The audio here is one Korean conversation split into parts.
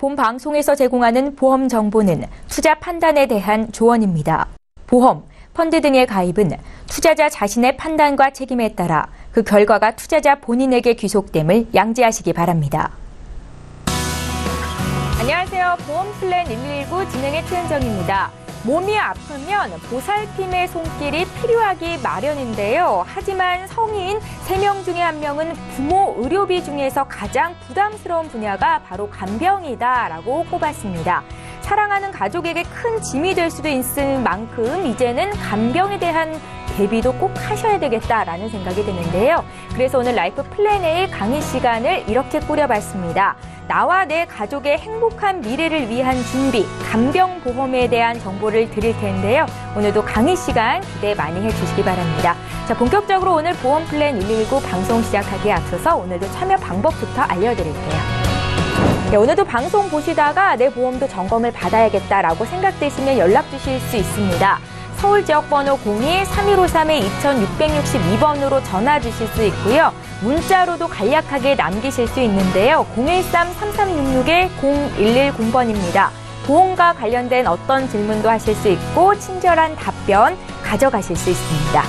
본 방송에서 제공하는 보험 정보는 투자 판단에 대한 조언입니다. 보험, 펀드 등의 가입은 투자자 자신의 판단과 책임에 따라 그 결과가 투자자 본인에게 귀속됨을 양지하시기 바랍니다. 안녕하세요. 보험플랜 119 진행의 최은정입니다. 몸이 아프면 보살핌의 손길이 필요하기 마련인데요. 하지만 성인 3명 중에 1명은 부모 의료비 중에서 가장 부담스러운 분야가 바로 간병이다라고 꼽았습니다. 사랑하는 가족에게 큰 짐이 될 수도 있을 만큼 이제는 간병에 대한 대비도 꼭 하셔야 되겠다라는 생각이 드는데요. 그래서 오늘 라이프 플랜 A 강의 시간을 이렇게 꾸려봤습니다. 나와 내 가족의 행복한 미래를 위한 준비, 간병보험에 대한 정보를 드릴 텐데요. 오늘도 강의 시간 기대 많이 해주시기 바랍니다. 자, 본격적으로 오늘 보험 플랜 119 방송 시작하기에 앞서서 오늘도 참여 방법부터 알려드릴게요. 네, 오늘도 방송 보시다가 내 보험도 점검을 받아야겠다라고 생각되시면 연락 주실 수 있습니다. 서울 지역번호 02-3153-2662번으로 전화 주실 수 있고요. 문자로도 간략하게 남기실 수 있는데요. 013-3366-0110번입니다. 보험과 관련된 어떤 질문도 하실 수 있고 친절한 답변 가져가실 수 있습니다.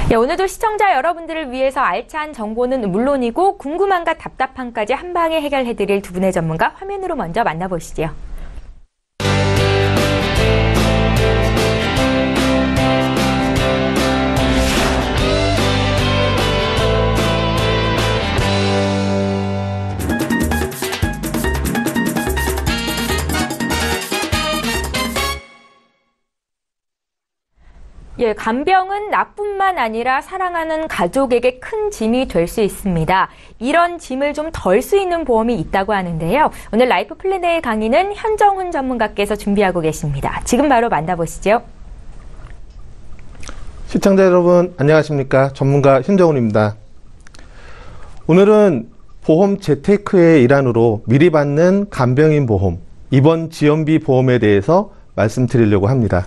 네, 오늘도 시청자 여러분들을 위해서 알찬 정보는 물론이고 궁금함과 답답함까지 한 방에 해결해드릴 두 분의 전문가 화면으로 먼저 만나보시죠. 예, 간병은 나뿐만 아니라 사랑하는 가족에게 큰 짐이 될 수 있습니다. 이런 짐을 좀 덜 수 있는 보험이 있다고 하는데요. 오늘 라이프 플랜 A 강의는 현정훈 전문가께서 준비하고 계십니다. 지금 바로 만나보시죠. 시청자 여러분 안녕하십니까? 전문가 현정훈입니다. 오늘은 보험 재테크의 일환으로 미리 받는 간병인 보험, 입원 지원비 보험에 대해서 말씀드리려고 합니다.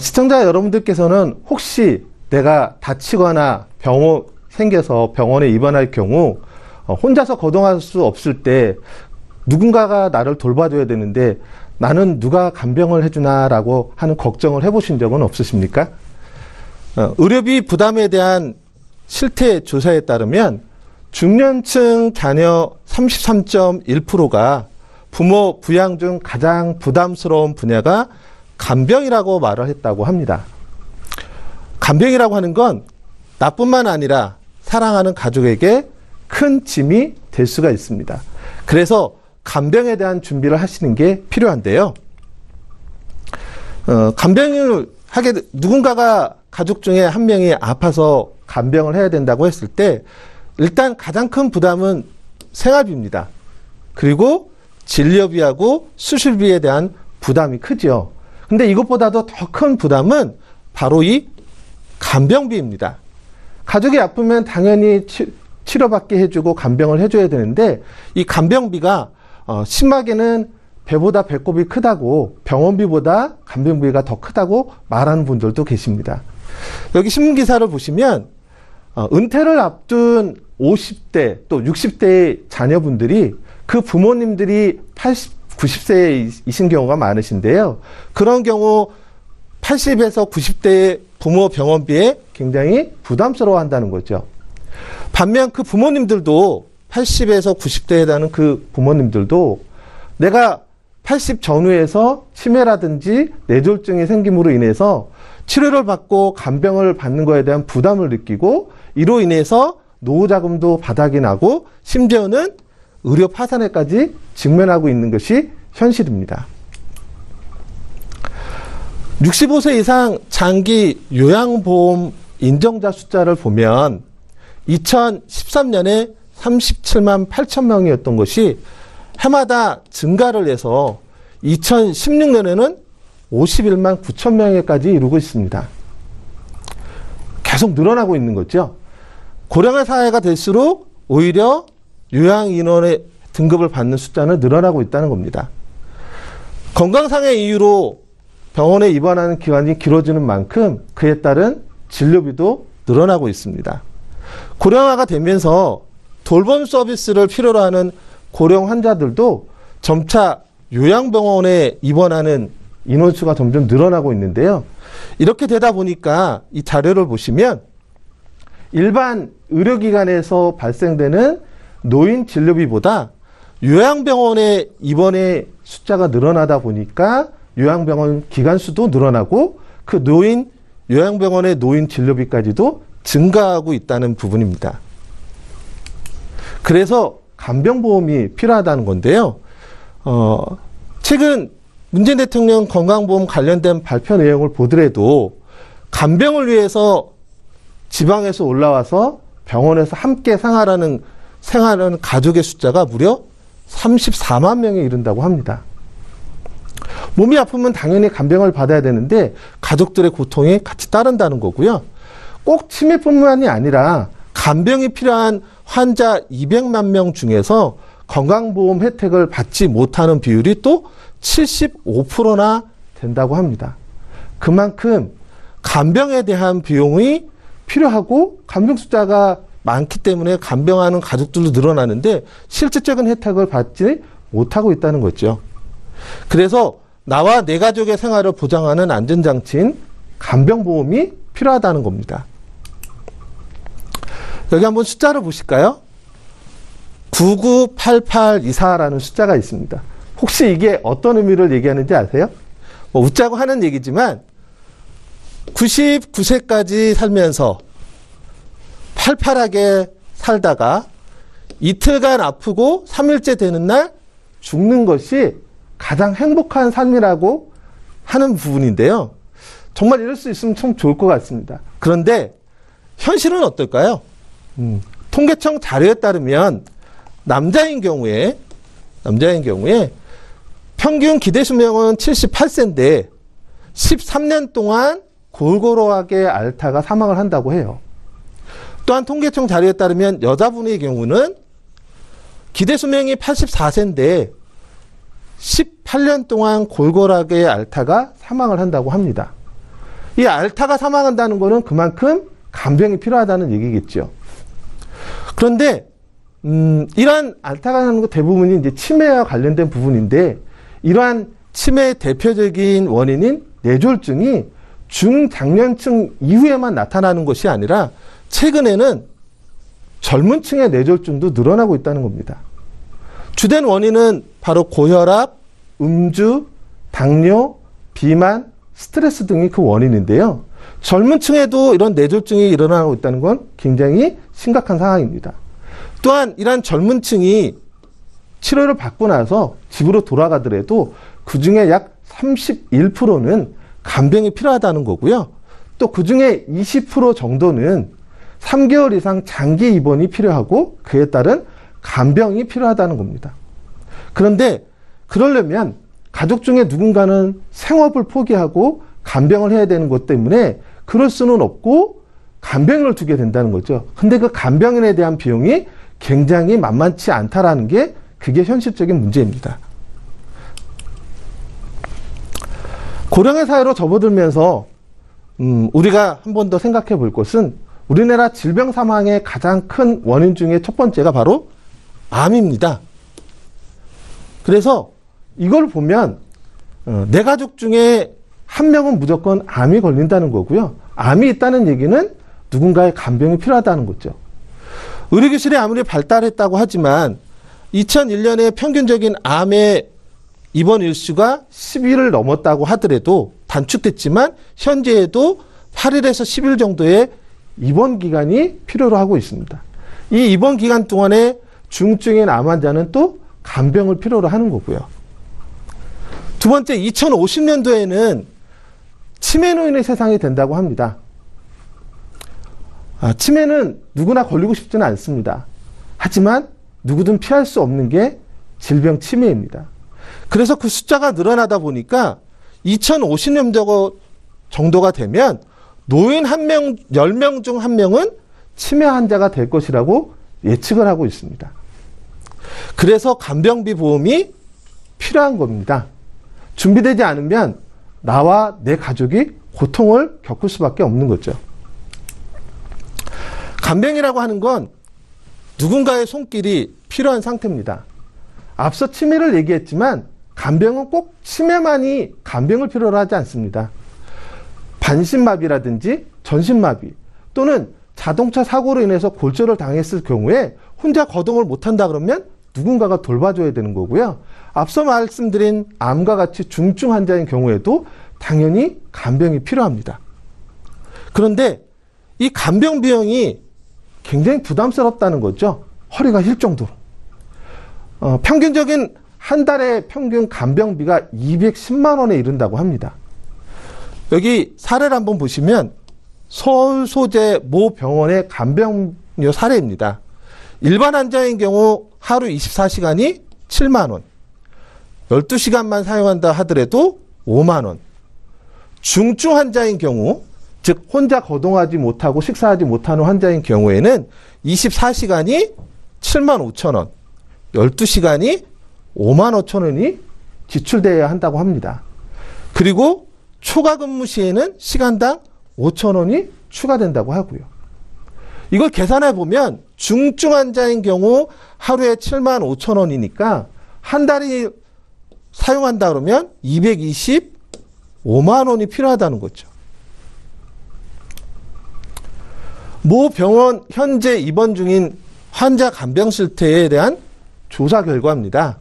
시청자 여러분들께서는 혹시 내가 다치거나 생겨서 병원에 입원할 경우 혼자서 거동할 수 없을 때 누군가가 나를 돌봐줘야 되는데 나는 누가 간병을 해주나 라고 하는 걱정을 해보신 적은 없으십니까? 의료비 부담에 대한 실태 조사에 따르면 중년층 자녀 33.1%가 부모 부양 중 가장 부담스러운 분야가 간병이라고 말을 했다고 합니다. 간병이라고 하는 건 나뿐만 아니라 사랑하는 가족에게 큰 짐이 될 수가 있습니다. 그래서 간병에 대한 준비를 하시는 게 필요한데요. 간병을 누군가가 가족 중에 한 명이 아파서 간병을 해야 된다고 했을 때 일단 가장 큰 부담은 생활비입니다. 그리고 진료비하고 수술비에 대한 부담이 크죠. 근데 이것보다도 더 큰 부담은 바로 이 간병비입니다. 가족이 아프면 당연히 치료받게 해주고 간병을 해줘야 되는데 이 간병비가 심하게는 배보다 배꼽이 크다고 병원비보다 간병비가 더 크다고 말하는 분들도 계십니다. 여기 신문기사를 보시면 은퇴를 앞둔 50대 또 60대의 자녀분들이 그 부모님들이 90세이신 경우가 많으신데요. 그런 경우 80에서 90대의 부모 병원비에 굉장히 부담스러워 한다는 거죠. 반면 그 부모님들도 80에서 90대에 해당하는 그 부모님들도 내가 80 전후에서 치매라든지 뇌졸중이 생김으로 인해서 치료를 받고 간병을 받는 것에 대한 부담을 느끼고 이로 인해서 노후자금도 바닥이 나고 심지어는 의료 파산에까지 직면하고 있는 것이 현실입니다. 65세 이상 장기 요양보험 인정자 숫자를 보면 2013년에 37만 8천 명이었던 것이 해마다 증가를 해서 2016년에는 51만 9천 명에까지 이르고 있습니다. 계속 늘어나고 있는 거죠. 고령화 사회가 될수록 오히려 요양인원의 등급을 받는 숫자는 늘어나고 있다는 겁니다. 건강상의 이유로 병원에 입원하는 기간이 길어지는 만큼 그에 따른 진료비도 늘어나고 있습니다. 고령화가 되면서 돌봄 서비스를 필요로 하는 고령 환자들도 점차 요양병원에 입원하는 인원수가 점점 늘어나고 있는데요. 이렇게 되다 보니까 이 자료를 보시면 일반 의료기관에서 발생되는 노인 진료비보다 요양병원의 입원의 숫자가 늘어나다 보니까 요양병원 기간수도 늘어나고 그 요양병원의 노인 진료비까지도 증가하고 있다는 부분입니다. 그래서 간병보험이 필요하다는 건데요. 최근 문재인 대통령 건강보험 관련된 발표 내용을 보더라도 간병을 위해서 지방에서 올라와서 병원에서 함께 생활하는 가족의 숫자가 무려 34만 명에 이른다고 합니다. 몸이 아프면 당연히 간병을 받아야 되는데 가족들의 고통이 같이 따른다는 거고요. 꼭 치매뿐만이 아니라 간병이 필요한 환자 200만 명 중에서 건강보험 혜택을 받지 못하는 비율이 또 75%나 된다고 합니다. 그만큼 간병에 대한 비용이 필요하고 간병 숫자가 많기 때문에 간병하는 가족들도 늘어나는데 실질적인 혜택을 받지 못하고 있다는 거죠. 그래서 나와 내 가족의 생활을 보장하는 안전장치인 간병보험이 필요하다는 겁니다. 여기 한번 숫자를 보실까요? 998824라는 숫자가 있습니다. 혹시 이게 어떤 의미를 얘기하는지 아세요? 웃자고 하는 얘기지만 99세까지 살면서 팔팔하게 살다가 이틀간 아프고 3일째 되는 날 죽는 것이 가장 행복한 삶이라고 하는 부분인데요. 정말 이럴 수 있으면 참 좋을 것 같습니다. 그런데 현실은 어떨까요? 통계청 자료에 따르면 남자인 경우에 평균 기대 수명은 78세인데 13년 동안 골고루하게 앓다가 사망을 한다고 해요. 또한 통계청 자료에 따르면 여자분의 경우는 기대 수명이 84세인데 18년 동안 골골하게 앓다가 사망을 한다고 합니다. 이 앓다가 사망한다는 것은 그만큼 간병이 필요하다는 얘기겠죠. 그런데 이러한 앓다가 하는 것 대부분이 이제 치매와 관련된 부분인데 이러한 치매의 대표적인 원인인 뇌졸중이 중장년층 이후에만 나타나는 것이 아니라 최근에는 젊은 층의 뇌졸중도 늘어나고 있다는 겁니다. 주된 원인은 바로 고혈압, 음주, 당뇨, 비만, 스트레스 등이 그 원인인데요. 젊은 층에도 이런 뇌졸중이 일어나고 있다는 건 굉장히 심각한 상황입니다. 또한 이러한 젊은 층이 치료를 받고 나서 집으로 돌아가더라도 그중에 약 31%는 간병이 필요하다는 거고요. 또 그중에 20% 정도는 3개월 이상 장기 입원이 필요하고 그에 따른 간병이 필요하다는 겁니다. 그런데 그러려면 가족 중에 누군가는 생업을 포기하고 간병을 해야 되는 것 때문에 그럴 수는 없고 간병인을 두게 된다는 거죠. 근데 그 간병인에 대한 비용이 굉장히 만만치 않다라는 게 그게 현실적인 문제입니다. 고령의 사회로 접어들면서 우리가 한 번 더 생각해 볼 것은 우리나라 질병 사망의 가장 큰 원인 중에 첫 번째가 바로 암입니다. 그래서 이걸 보면 내 가족 중에 한 명은 무조건 암이 걸린다는 거고요. 암이 있다는 얘기는 누군가의 간병이 필요하다는 거죠. 의료기술이 아무리 발달했다고 하지만 2001년에 평균적인 암의 입원 일수가 10일을 넘었다고 하더라도 단축됐지만 현재에도 8일에서 10일 정도의 입원 기간이 필요로 하고 있습니다. 이 입원 기간 동안에 중증인 암 환자는 또 간병을 필요로 하는 거고요. 두 번째, 2050년도에는 치매 노인의 세상이 된다고 합니다. 치매는 누구나 걸리고 싶지는 않습니다. 하지만 누구든 피할 수 없는 게 질병 치매입니다. 그래서 그 숫자가 늘어나다 보니까 2050년 정도가 되면 노인 10명 중 1명은 치매 환자가 될 것이라고 예측을 하고 있습니다. 그래서 간병비 보험이 필요한 겁니다. 준비되지 않으면 나와 내 가족이 고통을 겪을 수밖에 없는 거죠. 간병이라고 하는 건 누군가의 손길이 필요한 상태입니다. 앞서 치매를 얘기했지만 간병은 꼭 치매만이 간병을 필요로 하지 않습니다. 반신마비라든지 전신마비 또는 자동차 사고로 인해서 골절을 당했을 경우에 혼자 거동을 못한다 그러면 누군가가 돌봐줘야 되는 거고요. 앞서 말씀드린 암과 같이 중증 환자인 경우에도 당연히 간병이 필요합니다. 그런데 이 간병 비용이 굉장히 부담스럽다는 거죠. 허리가 힐 정도로. 평균적인 한 달의 평균 간병비가 210만 원에 이른다고 합니다. 여기 사례를 한번 보시면 서울 소재 모 병원의 간병료 사례입니다. 일반 환자인 경우 하루 24시간이 7만 원, 12시간만 사용한다 하더라도 5만 원. 중증 환자인 경우, 즉 혼자 거동하지 못하고 식사하지 못하는 환자인 경우에는 24시간이 7만 5천 원, 12시간이 5만 5천 원이 지출되어야 한다고 합니다. 그리고 초과 근무 시에는 시간당 5천 원이 추가된다고 하고요. 이걸 계산해 보면 중증 환자인 경우 하루에 7만 5천 원이니까 한 달이 사용한다 그러면 225만 원이 필요하다는 거죠. 모 병원 현재 입원 중인 환자 간병 실태에 대한 조사 결과입니다.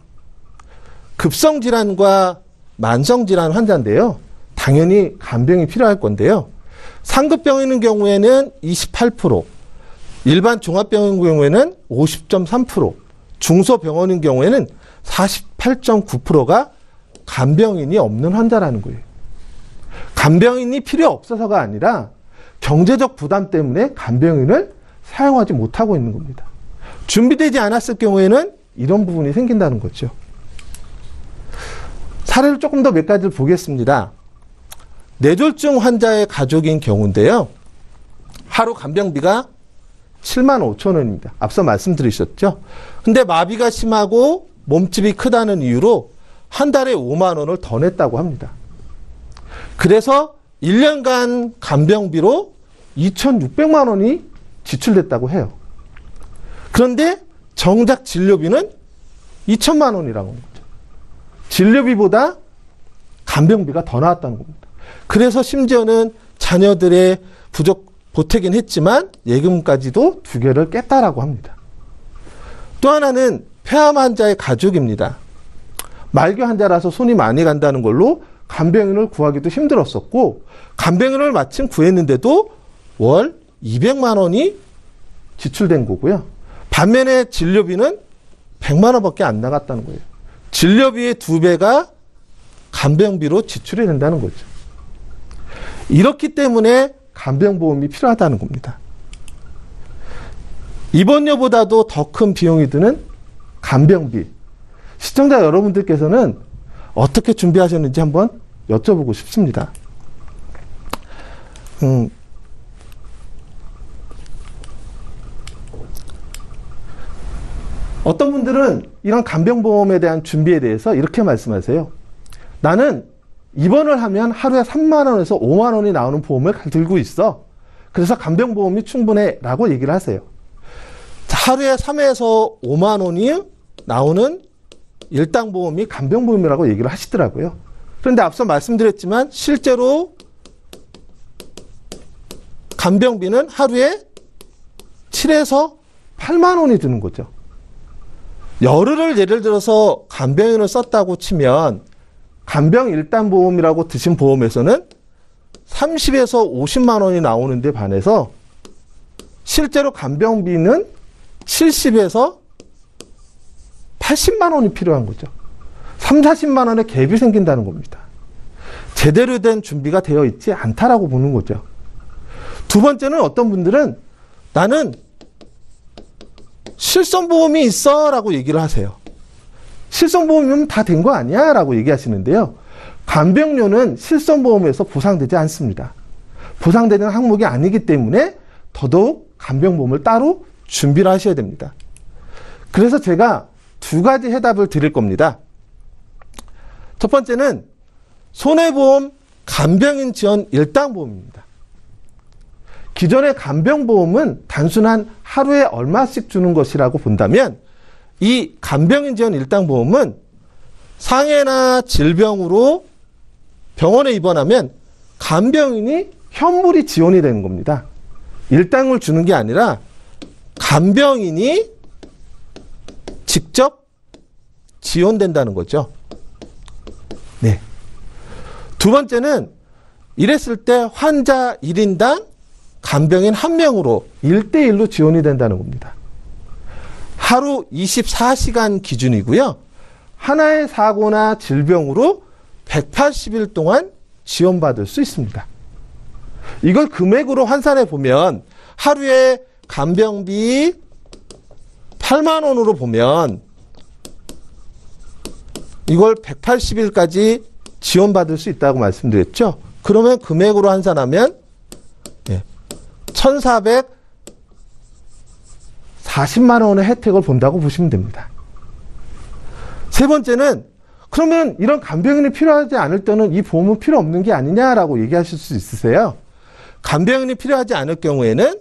급성질환과 만성질환 환자인데요. 당연히 간병이 필요할 건데요. 상급병원인 경우에는 28%, 일반 종합병원인 경우에는 50.3%, 중소병원인 경우에는 48.9%가 간병인이 없는 환자라는 거예요. 간병인이 필요 없어서가 아니라 경제적 부담 때문에 간병인을 사용하지 못하고 있는 겁니다. 준비되지 않았을 경우에는 이런 부분이 생긴다는 거죠. 사례를 조금 더 몇 가지를 보겠습니다. 뇌졸중 환자의 가족인 경우인데요. 하루 간병비가 7만 5천 원입니다. 앞서 말씀드리셨죠. 근데 마비가 심하고 몸집이 크다는 이유로 한 달에 5만 원을 더 냈다고 합니다. 그래서 1년간 간병비로 2,600만 원이 지출됐다고 해요. 그런데 정작 진료비는 2천만 원이라는 거죠. 진료비보다 간병비가 더 나왔다는 겁니다. 그래서 심지어는 자녀들의 보태긴 했지만 예금까지도 2개를 깼다라고 합니다. 또 하나는 폐암 환자의 가족입니다. 말기 환자라서 손이 많이 간다는 걸로 간병인을 구하기도 힘들었었고 간병인을 마침 구했는데도 월 200만 원이 지출된 거고요. 반면에 진료비는 100만 원밖에 안 나갔다는 거예요. 진료비의 2배가 간병비로 지출이 된다는 거죠. 이렇기 때문에 간병보험이 필요하다는 겁니다. 입원료보다도 더 큰 비용이 드는 간병비. 시청자 여러분들께서는 어떻게 준비하셨는지 한번 여쭤보고 싶습니다. 어떤 분들은 이런 간병보험에 대한 준비에 대해서 이렇게 말씀하세요. 나는 입원을 하면 하루에 3만 원에서 5만 원이 나오는 보험을 들고 있어. 그래서 간병보험이 충분해 라고 얘기를 하세요. 자, 하루에 3에서 5만 원이 나오는 일당보험이 간병보험이라고 얘기를 하시더라고요. 그런데 앞서 말씀드렸지만 실제로 간병비는 하루에 7에서 8만 원이 드는 거죠. 열흘을 예를 들어서 간병인을 썼다고 치면 간병 일단보험이라고 드신 보험에서는 30에서 50만 원이 나오는데 반해서 실제로 간병비는 70에서 80만 원이 필요한 거죠. 3, 40만 원의 갭이 생긴다는 겁니다. 제대로 된 준비가 되어 있지 않다라고 보는 거죠. 두 번째는 어떤 분들은 나는 실손보험이 있어 라고 얘기를 하세요. 실손보험이면 다 된 거 아니야? 라고 얘기하시는데요. 간병료는 실손보험에서 보상되지 않습니다. 보상되는 항목이 아니기 때문에 더더욱 간병보험을 따로 준비를 하셔야 됩니다. 그래서 제가 2가지 해답을 드릴 겁니다. 첫 번째는 손해보험 간병인 지원 일당보험입니다. 기존의 간병보험은 단순한 하루에 얼마씩 주는 것이라고 본다면 이 간병인 지원 일당보험은 상해나 질병으로 병원에 입원하면 간병인이 현물이 지원이 되는 겁니다. 일당을 주는 게 아니라 간병인이 직접 지원된다는 거죠. 네. 두 번째는 이랬을 때 환자 1인당 간병인 1명으로 1대1로 지원이 된다는 겁니다. 하루 24시간 기준이고요. 하나의 사고나 질병으로 180일 동안 지원받을 수 있습니다. 이걸 금액으로 환산해 보면 하루에 간병비 8만 원으로 보면 이걸 180일까지 지원받을 수 있다고 말씀드렸죠. 그러면 금액으로 환산하면 1,440만 원의 혜택을 본다고 보시면 됩니다. 세 번째는 그러면 이런 간병인이 필요하지 않을 때는 이 보험은 필요 없는 게 아니냐라고 얘기하실 수 있으세요. 간병인이 필요하지 않을 경우에는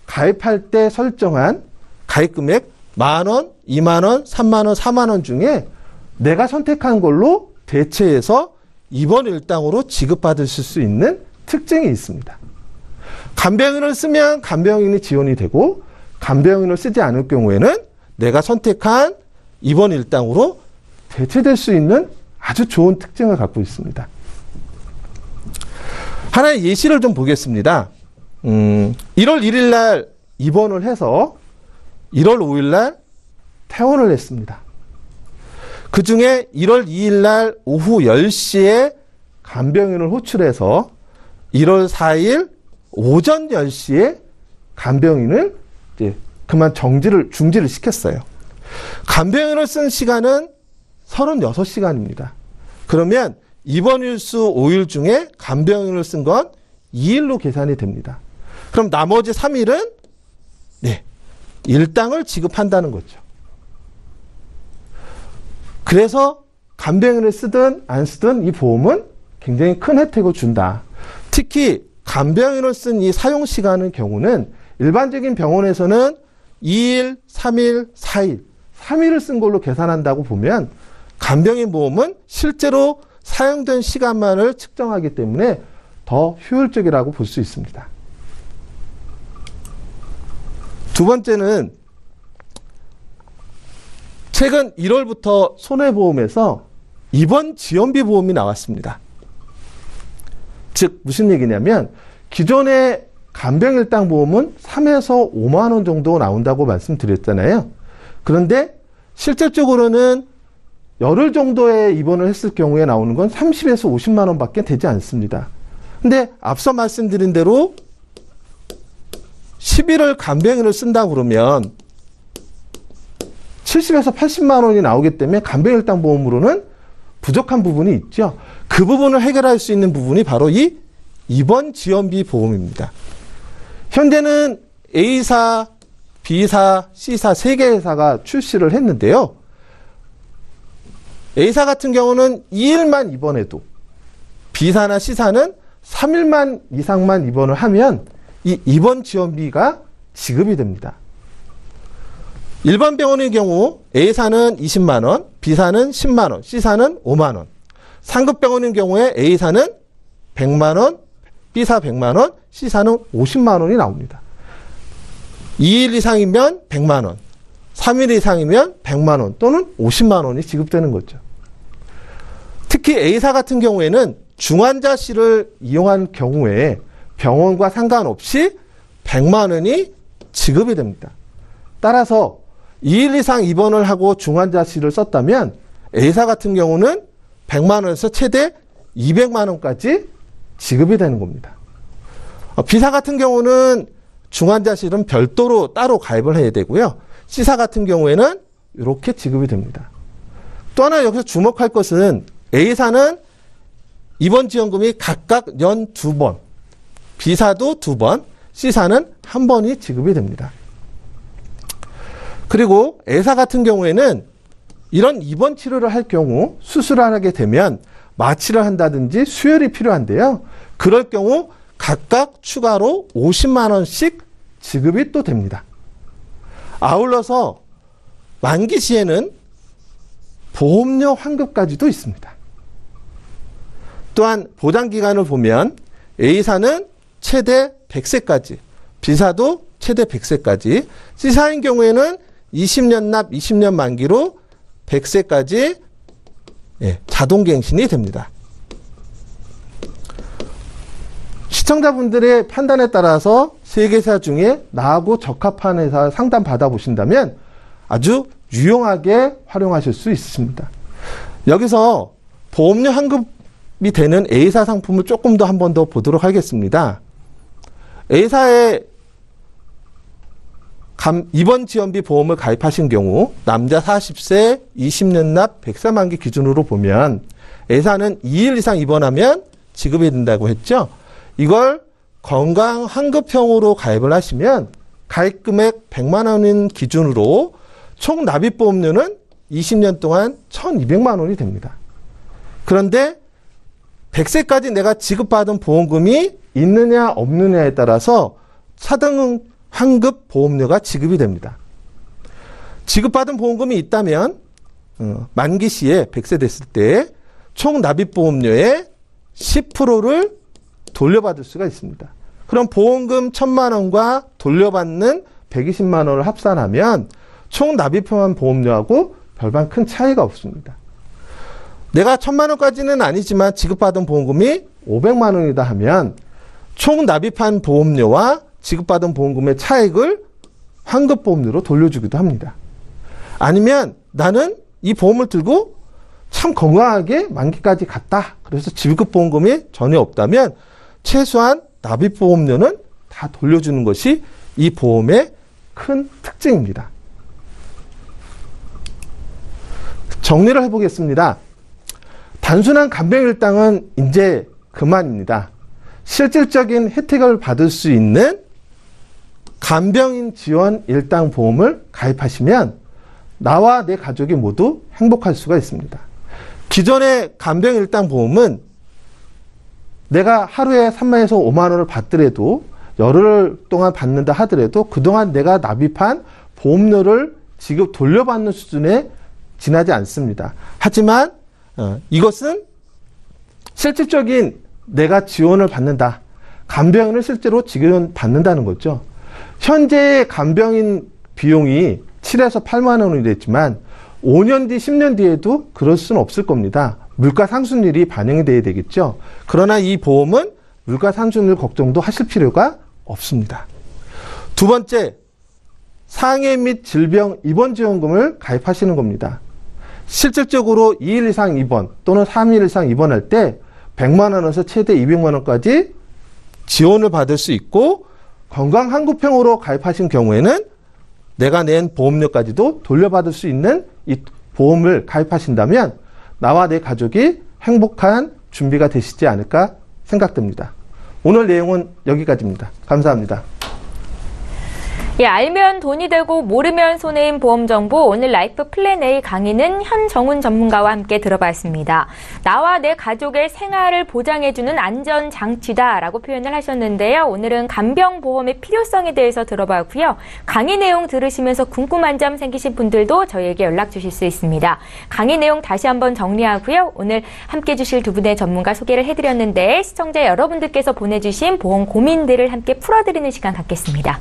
가입할 때 설정한 가입금액 10,000원, 20,000원, 30,000원, 40,000원 중에 내가 선택한 걸로 대체해서 입원 일당으로 지급받으실 수 있는 특징이 있습니다. 간병인을 쓰면 간병인이 지원이 되고 간병인을 쓰지 않을 경우에는 내가 선택한 입원 일당으로 대체될 수 있는 아주 좋은 특징을 갖고 있습니다. 하나의 예시를 좀 보겠습니다. 1월 1일 날 입원을 해서 1월 5일 날 퇴원을 했습니다. 그 중에 1월 2일 날 오후 10시에 간병인을 호출해서 1월 4일 오전 10시에 간병인을 이제 그만 중지를 시켰어요. 간병인을 쓴 시간은 36시간입니다. 그러면 입원 일수 5일 중에 간병인을 쓴 건 2일로 계산이 됩니다. 그럼 나머지 3일은 일당을 지급한다는 거죠. 그래서 간병인을 쓰든 안 쓰든 이 보험은 굉장히 큰 혜택을 준다. 특히 간병인을 쓴 이 사용 시간의 경우는 일반적인 병원에서는 2일, 3일, 4일, 3일을 쓴 걸로 계산한다고 보면 간병인 보험은 실제로 사용된 시간만을 측정하기 때문에 더 효율적이라고 볼 수 있습니다. 두 번째는 최근 1월부터 손해보험에서 입원 지원비 보험이 나왔습니다. 즉 무슨 얘기냐면 기존의 간병일당 보험은 3에서 5만 원 정도 나온다고 말씀드렸잖아요. 그런데 실질적으로는 열흘 정도의 입원을 했을 경우에 나오는 건 30에서 50만 원밖에 되지 않습니다. 근데 앞서 말씀드린 대로 11월 간병인을 쓴다 그러면 70에서 80만 원이 나오기 때문에 간병일당 보험으로는 부족한 부분이 있죠. 그 부분을 해결할 수 있는 부분이 바로 이 입원 지원비 보험입니다. 현재는 A사, B사, C사 3개 회사가 출시를 했는데요. A사 같은 경우는 2일만 입원해도 B사나 C사는 3일만 이상만 입원을 하면 이 입원 지원비가 지급이 됩니다. 일반 병원의 경우 A사는 20만 원, B사는 10만 원, C사는 5만 원. 상급 병원의 경우에 A사는 100만 원, B사 100만 원, C사는 50만 원이 나옵니다. 2일 이상이면 100만 원, 3일 이상이면 100만 원 또는 50만 원이 지급되는 거죠. 특히 A사 같은 경우에는 중환자실을 이용한 경우에 병원과 상관없이 100만 원이 지급이 됩니다. 따라서 2일 이상 입원을 하고 중환자실을 썼다면 A사 같은 경우는 100만 원에서 최대 200만 원까지 지급이 되는 겁니다. B사 같은 경우는 중환자실은 별도로 따로 가입을 해야 되고요. C사 같은 경우에는 이렇게 지급이 됩니다. 또 하나 여기서 주목할 것은 A사는 입원 지원금이 각각 연 2번, B사도 2번, C사는 1번이 지급이 됩니다. 그리고 A사 같은 경우에는 이런 입원 치료를 할 경우 수술을 하게 되면 마취를 한다든지 수혈이 필요한데요. 그럴 경우 각각 추가로 50만 원씩 지급이 또 됩니다. 아울러서 만기 시에는 보험료 환급까지도 있습니다. 또한 보장기간을 보면 A사는 최대 100세까지, B사도 최대 100세까지, C사인 경우에는 20년 납 20년 만기로 100세까지 자동갱신이 됩니다. 시청자분들의 판단에 따라서 세 개사 중에 나하고 적합한 회사 상담 받아보신다면 아주 유용하게 활용하실 수 있습니다. 여기서 보험료 환급이 되는 A사 상품을 조금 더 한 번 더 보도록 하겠습니다. A사에 입원지원비 보험을 가입하신 경우 남자 40세 20년 납 100세 만기 기준으로 보면 A사는 2일 이상 입원하면 지급이 된다고 했죠. 이걸 건강 환급형으로 가입을 하시면 가입 금액 100만 원인 기준으로 총 납입보험료는 20년 동안 1,200만 원이 됩니다. 그런데 100세까지 내가 지급받은 보험금이 있느냐 없느냐에 따라서 차등 환급 보험료가 지급이 됩니다. 지급받은 보험금이 있다면 만기 시에 100세 됐을 때 총 납입보험료의 10%를 돌려받을 수가 있습니다. 그럼 보험금 1,000만 원과 돌려받는 120만 원을 합산하면 총 납입한 보험료하고 별반 큰 차이가 없습니다. 내가 1,000만 원까지는 아니지만 지급받은 보험금이 500만 원이다 하면 총 납입한 보험료와 지급받은 보험금의 차액을 환급보험료로 돌려주기도 합니다. 아니면 나는 이 보험을 들고 참 건강하게 만기까지 갔다. 그래서 지급보험금이 전혀 없다면 최소한 납입보험료는 다 돌려주는 것이 이 보험의 큰 특징입니다. 정리를 해보겠습니다. 단순한 간병일당은 이제 그만입니다. 실질적인 혜택을 받을 수 있는 간병인 지원 일당 보험을 가입하시면 나와 내 가족이 모두 행복할 수가 있습니다. 기존의 간병 일당 보험은 내가 하루에 3만에서 5만 원을 받더라도 열흘 동안 받는다 하더라도 그동안 내가 납입한 보험료를 지급 돌려받는 수준에 지나지 않습니다. 하지만 이것은 실질적인 내가 지원을 받는다. 간병인을 실제로 지원받는다는 거죠. 현재의 간병인 비용이 7에서 8만 원이 됐지만 5년 뒤, 10년 뒤에도 그럴 수는 없을 겁니다. 물가 상승률이 반영이 돼야 되겠죠. 그러나 이 보험은 물가 상승률 걱정도 하실 필요가 없습니다. 두 번째, 상해 및 질병 입원 지원금을 가입하시는 겁니다. 실질적으로 2일 이상 입원 또는 3일 이상 입원할 때 100만 원에서 최대 200만 원까지 지원을 받을 수 있고 건강환급형으로 가입하신 경우에는 내가 낸 보험료까지도 돌려받을 수 있는 이 보험을 가입하신다면 나와 내 가족이 행복한 준비가 되시지 않을까 생각됩니다. 오늘 내용은 여기까지입니다. 감사합니다. 예, 알면 돈이 되고 모르면 손해인 보험 정보, 오늘 라이프 플랜 A 강의는 현정훈 전문가와 함께 들어봤습니다. 나와 내 가족의 생활을 보장해주는 안전장치다라고 표현을 하셨는데요. 오늘은 간병보험의 필요성에 대해서 들어봤고요. 강의 내용 들으시면서 궁금한 점 생기신 분들도 저희에게 연락 주실 수 있습니다. 강의 내용 다시 한번 정리하고요. 오늘 함께 주실 두 분의 전문가 소개를 해드렸는데 시청자 여러분들께서 보내주신 보험 고민들을 함께 풀어드리는 시간 갖겠습니다.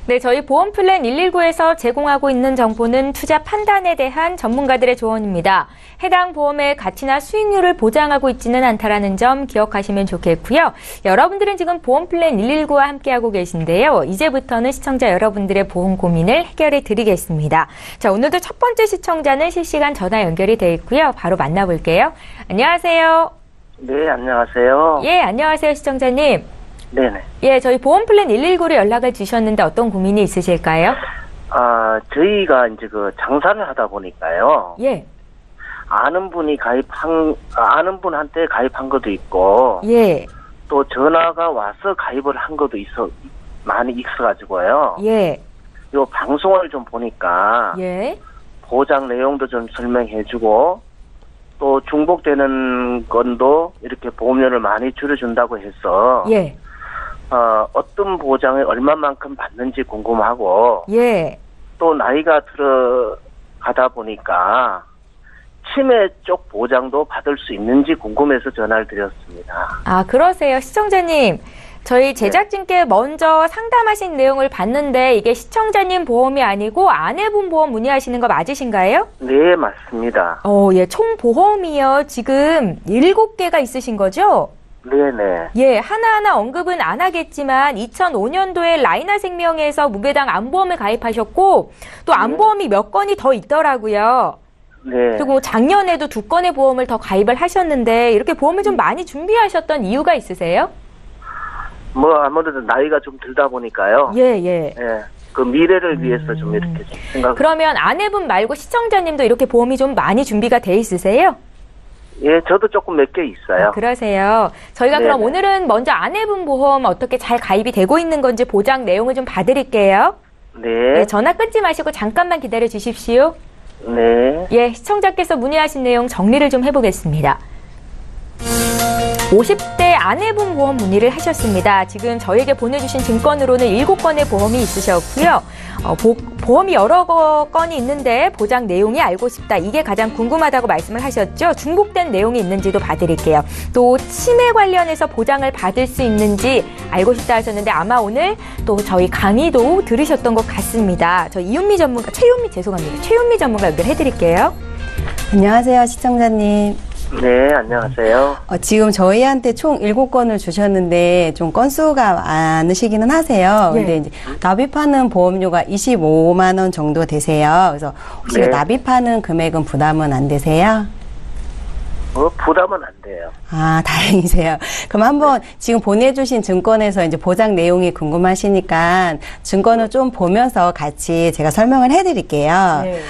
네, 저희 보험플랜 119에서 제공하고 있는 정보는 투자 판단에 대한 전문가들의 조언입니다. 해당 보험의 가치나 수익률을 보장하고 있지는 않다라는 점 기억하시면 좋겠고요. 여러분들은 지금 보험플랜 119와 함께하고 계신데요. 이제부터는 시청자 여러분들의 보험 고민을 해결해 드리겠습니다. 자, 오늘도 첫 번째 시청자는 실시간 전화 연결이 돼 있고요. 바로 만나볼게요. 안녕하세요. 네, 안녕하세요. 예, 안녕하세요, 시청자님. 네네. 예, 저희 보험플랜 119로 연락을 주셨는데 어떤 고민이 있으실까요? 저희가 이제 그 장사를 하다 보니까요. 예. 아는 분한테 가입한 것도 있고. 예. 또 전화가 와서 가입을 한 것도 많이 있어가지고요. 예. 요 방송을 좀 보니까. 예. 보장 내용도 좀 설명해주고. 또 중복되는 건도 이렇게 보험료를 많이 줄여준다고 해서. 예. 어떤 보장을 얼마만큼 받는지 궁금하고. 예. 또 나이가 들어가다 보니까 치매 쪽 보장도 받을 수 있는지 궁금해서 전화를 드렸습니다. 아, 그러세요. 시청자님. 저희 제작진께 먼저 상담하신 내용을 봤는데 이게 시청자님 보험이 아니고 아내분 보험 문의하시는 거 맞으신가요? 네, 맞습니다. 예. 총 보험이요. 지금 7개가 있으신 거죠? 네네. 예, 하나하나 언급은 안 하겠지만 2005년도에 라이나 생명에서 무배당 암보험을 가입하셨고 또 암보험이 몇 건이 더 있더라고요. 네. 그리고 작년에도 2건의 보험을 더 가입을 하셨는데 이렇게 보험을 좀 많이 준비하셨던 이유가 있으세요? 아무래도 나이가 좀 들다 보니까요. 예, 예. 예. 그 미래를 위해서 좀 이렇게 좀 생각. 그러면 아내분 말고 시청자님도 이렇게 보험이 좀 많이 준비가 돼 있으세요? 예, 저도 조금 몇 개 있어요. 그러세요. 저희가 네네. 그럼 오늘은 먼저 아내분 보험 어떻게 잘 가입이 되고 있는 건지 보장 내용을 좀 봐드릴게요. 네. 네, 전화 끊지 마시고 잠깐만 기다려 주십시오. 네. 예, 시청자께서 문의하신 내용 정리를 좀 해보겠습니다. 50대 아내분 보험 문의를 하셨습니다. 지금 저에게 보내주신 증권으로는 7건의 보험이 있으셨고요. 보험이 여러 건이 있는데 보장 내용이 알고 싶다. 이게 가장 궁금하다고 말씀을 하셨죠. 중복된 내용이 있는지도 봐드릴게요. 또 치매 관련해서 보장을 받을 수 있는지 알고 싶다 하셨는데 아마 오늘 또 저희 강의도 들으셨던 것 같습니다. 저 최윤미 전문가 연결해드릴게요. 안녕하세요, 시청자님. 네, 안녕하세요. 지금 저희한테 총 7건을 주셨는데 좀 건수가 많으시기는 하세요. 예. 근데 이제 납입하는 보험료가 25만 원 정도 되세요. 그래서 혹시 네. 납입하는 금액은 부담은 안 되세요? 부담은 안 돼요. 아, 다행이세요. 그럼 한번 지금 보내주신 증권에서 이제 보장 내용이 궁금하시니까 증권을 좀 보면서 같이 제가 설명을 해드릴게요. 네.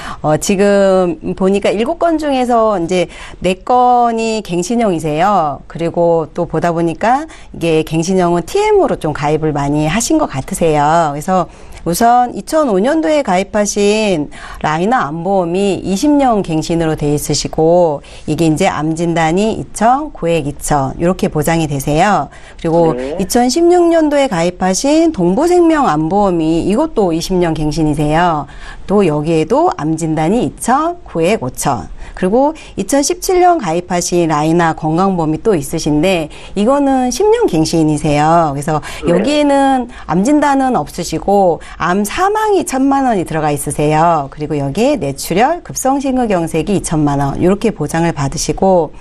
지금 보니까 7건 중에서 이제 4건이 갱신형이세요. 그리고 또 보다 보니까 이게 갱신형은 TM으로 좀 가입을 많이 하신 것 같으세요. 그래서 우선 2005년도에 가입하신 라이나 암보험이 20년 갱신으로 돼 있으시고 이게 이제 암진단이 2천, 고액 2천 이렇게 보장이 되세요. 그리고 네. 2016년도에 가입하신 동부생명 암보험이 이것도 20년 갱신이세요. 또 여기에도 암진단이 2천, 고액 5천. 그리고 2017년 가입하신 라이나 건강보험이 또 있으신데 이거는 10년 갱신이세요. 그래서 네. 여기에는 암진단은 없으시고 암 사망이 1,000만 원이 들어가 있으세요. 그리고 여기에 뇌출혈, 급성심근경색이 2,000만 원 이렇게 보장을 받으시고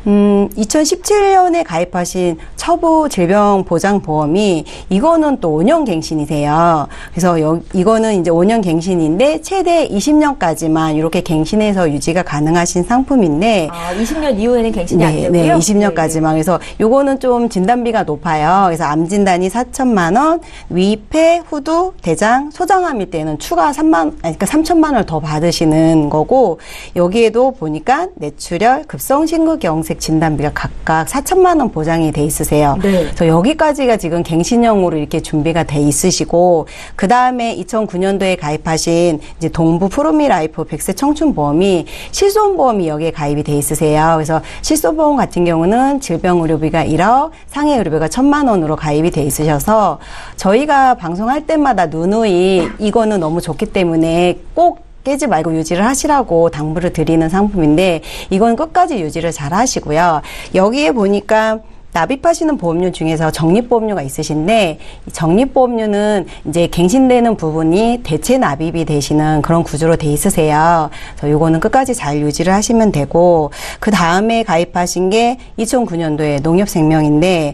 2017년에 가입하신 처부 질병보장보험이 이거는 또 5년 갱신이세요. 그래서 이거는 이제 5년 갱신인데 최대 20년까지만 이렇게 갱신해서 유지가 가능하신 상품인데 20년 이후에는 갱신이 안 되고요? 네, 20년까지만. 그래서 요거는 좀 진단비가 높아요. 그래서 암진단이 4천만 원, 위폐, 후두, 대장, 소장암일 때는 추가 3천만 원을 더 받으시는 거고 여기에도 보니까 뇌출혈, 급성심근경색 진단비가 각각 4천만 원 보장이 돼 있으세요. 네. 그래서 여기까지가 지금 갱신형으로 이렇게 준비가 돼 있으시고 그 다음에 2009년도에 가입하신 이제 동부 프로미라이프 100세 청춘보험이 실손보험이 여기에 가입이 돼 있으세요. 그래서 실손보험 같은 경우는 질병의료비가 1억, 상해의료비가 1,000만 원으로 가입이 돼 있으셔서 저희가 방송할 때마다 누누이 이거는 너무 좋기 때문에 꼭 깨지 말고 유지를 하시라고 당부를 드리는 상품인데 이건 끝까지 유지를 잘 하시고요. 여기에 보니까 납입하시는 보험료 중에서 적립보험료가 있으신데 이 적립보험료는 이제 갱신되는 부분이 대체 납입이 되시는 그런 구조로 돼 있으세요. 그래서 요거는 끝까지 잘 유지를 하시면 되고 그 다음에 가입하신 게 2009년도에 농협생명인데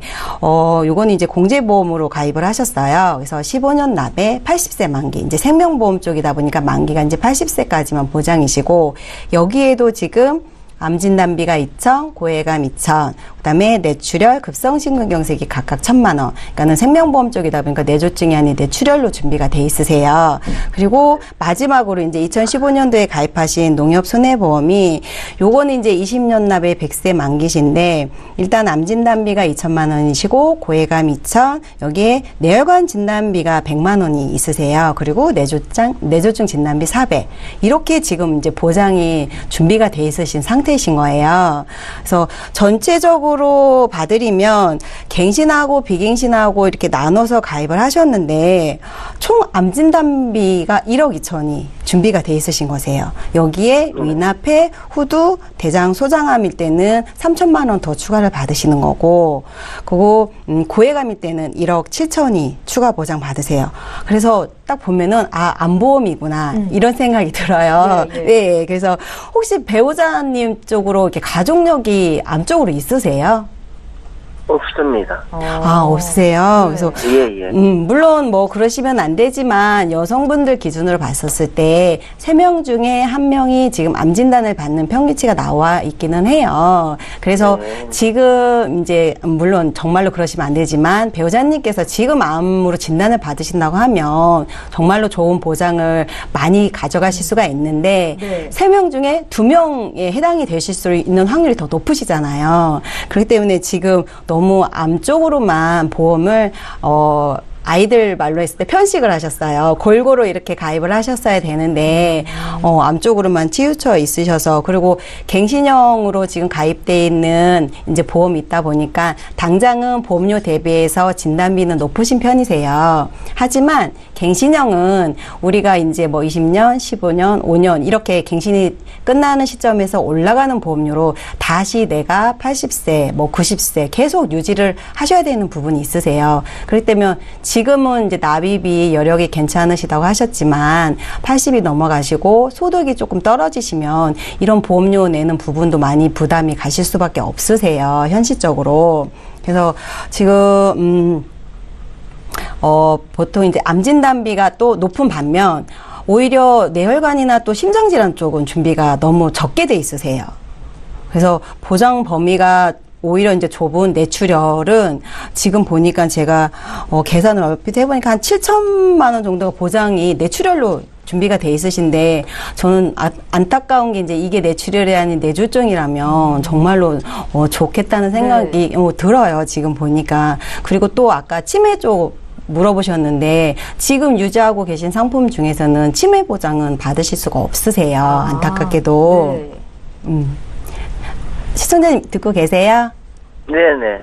요거는 이제 공제보험으로 가입을 하셨어요. 그래서 15년 납에 80세 만기 이제 생명보험 쪽이다 보니까 만기가 이제 80세까지만 보장이시고 여기에도 지금 암진단비가 2,000, 고해감 2,000, 그다음에 뇌출혈, 급성심근경색이 각각 1,000만 원. 그러니까는 생명보험 쪽이다 보니까 뇌졸중이 아닌 뇌출혈로 준비가 돼 있으세요. 그리고 마지막으로 이제 2015년도에 가입하신 농협손해보험이 요거는 이제 20년 납에 100세 만기신데 일단 암진단비가 2,000만 원이시고 고해감 2,000, 여기에 뇌혈관 진단비가 100만 원이 있으세요. 그리고 뇌졸중 진단비 400. 이렇게 지금 이제 보장이 준비가 돼 있으신 상태이신 거예요. 그래서 전체적으로 봐드리면 갱신하고 비갱신하고 이렇게 나눠서 가입을 하셨는데 총 암진단비가 1억 2천이 준비가 돼 있으신 거세요. 여기에 위납해 후두 대장 소장암일 때는 3천만 원 더 추가를 받으시는 거고 그리고 고해감일 때는 1억 7천이 추가 보장 받으세요. 그래서 딱 보면은 암보험이구나 이런 생각이 들어요. 네, 그래서 혹시 배우자님 쪽으로 이렇게 가족력이 암 쪽으로 있으세요? 없습니다. 없으세요? 그래서 예. 물론 뭐 그러시면 안 되지만 여성분들 기준으로 봤었을 때 3명 중에 1명이 지금 암 진단을 받는 평균치가 나와 있기는 해요. 그래서 지금 이제 물론 정말로 그러시면 안 되지만 배우자님께서 지금 암으로 진단을 받으신다고 하면 정말로 좋은 보장을 많이 가져가실 수가 있는데 3명 중에 2명에 해당이 되실 수 있는 확률이 더 높으시잖아요. 그렇기 때문에 지금 너무 암 쪽으로만 보험을 아이들 말로 했을 때 편식을 하셨어요. 골고루 이렇게 가입을 하셨어야 되는데 암 쪽으로만 치우쳐 있으셔서 그리고 갱신형으로 지금 가입돼 있는 이제 보험이 있다 보니까 당장은 보험료 대비해서 진단비는 높으신 편이세요. 하지만 갱신형은 우리가 이제 뭐 20년, 15년, 5년 이렇게 갱신이 끝나는 시점에서 올라가는 보험료로 다시 내가 80세, 뭐 90세 계속 유지를 하셔야 되는 부분이 있으세요. 그렇기 때문에 지금은 이제 납입이 여력이 괜찮으시다고 하셨지만 80이 넘어가시고 소득이 조금 떨어지시면 이런 보험료 내는 부분도 많이 부담이 가실 수밖에 없으세요. 현실적으로. 그래서 지금 보통 이제 암진단비가 또 높은 반면 오히려 뇌혈관이나 또 심장질환 쪽은 준비가 너무 적게 돼 있으세요. 그래서 보장 범위가 오히려 이제 좁은 뇌출혈은 지금 보니까 제가 계산을 얼핏 해보니까 한 7천만 원 정도가 보장이 뇌출혈로 준비가 돼 있으신데 저는 안타까운 게 이제 이게 뇌출혈이 아닌 뇌졸중이라면 정말로 좋겠다는 생각이 들어요. 지금 보니까. 그리고 또 아까 치매 쪽 물어보셨는데 지금 유지하고 계신 상품 중에서는 치매 보장은 받으실 수가 없으세요. 안타깝게도. 시청자님 듣고 계세요? 네네.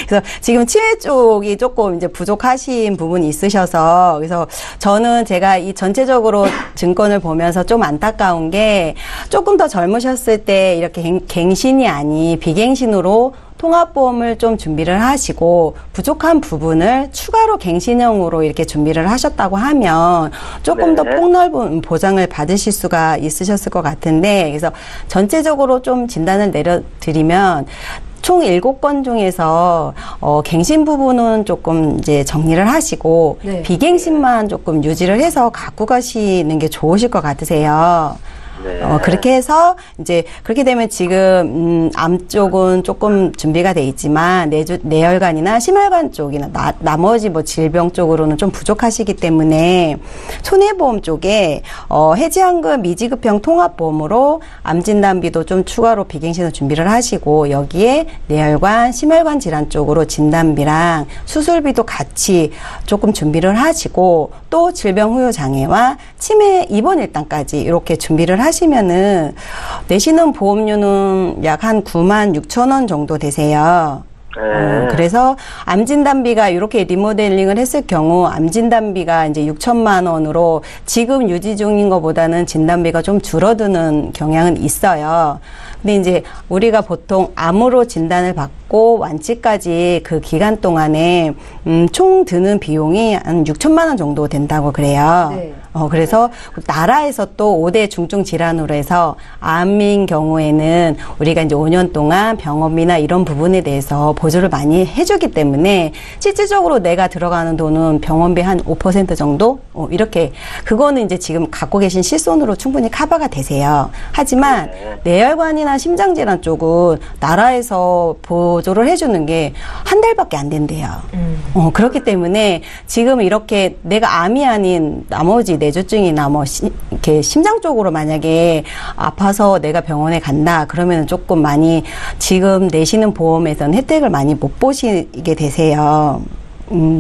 그래서 지금 치매 쪽이 조금 이제 부족하신 부분이 있으셔서 그래서 저는 제가 이 전체적으로 증권을 보면서 좀 안타까운 게 조금 더 젊으셨을 때 이렇게 갱신이 아닌 비갱신으로 통합보험을 좀 준비를 하시고 부족한 부분을 추가로 갱신형으로 이렇게 준비를 하셨다고 하면 조금 더 폭넓은 보장을 받으실 수가 있으셨을 것 같은데 그래서 전체적으로 좀 진단을 내려드리면 총 7건 중에서 갱신 부분은 조금 이제 정리를 하시고 비갱신만 조금 유지를 해서 갖고 가시는 게 좋으실 것 같으세요. 그렇게 해서 이제 그렇게 되면 지금 암 쪽은 조금 준비가 돼 있지만 뇌혈관이나 심혈관 쪽이나 나머지 뭐 질병 쪽으로는 좀 부족하시기 때문에 손해보험 쪽에 해지환급 미지급형 통합보험으로 암 진단비도 좀 추가로 비갱신을 준비를 하시고 여기에 뇌혈관, 심혈관 질환 쪽으로 진단비랑 수술비도 같이 조금 준비를 하시고 또 질병 후유 장애와 치매 입원 일당까지 이렇게 준비를 하시면은 내시는 보험료는 약 한 9만 6천 원 정도 되세요. 그래서 암진단비가 이렇게 리모델링을 했을 경우 암진단비가 이제 6천만 원으로 지금 유지 중인 것보다는 진단비가 좀 줄어드는 경향은 있어요. 근데 이제 우리가 보통 암으로 진단을 받고 받고 완치까지 그 기간 동안에 총 드는 비용이 한 6천만 원 정도 된다고 그래요. 네. 그래서 나라에서 또 5대 중증 질환으로 해서 암인 경우에는 우리가 이제 5년 동안 병원비나 이런 부분에 대해서 보조를 많이 해주기 때문에 실질적으로 내가 들어가는 돈은 병원비 한 5% 정도? 이렇게 그거는 이제 지금 갖고 계신 실손으로 충분히 커버가 되세요. 하지만 뇌혈관이나 심장질환 쪽은 나라에서 보조를 해주는 게 한 달밖에 안 된대요. 그렇기 때문에 지금 이렇게 내가 암이 아닌 나머지 뇌졸중이나 뭐 이렇게 심장 쪽으로 만약에 아파서 내가 병원에 간다 그러면 조금 많이 지금 내시는 보험에서는 혜택을 많이 못 보시게 되세요.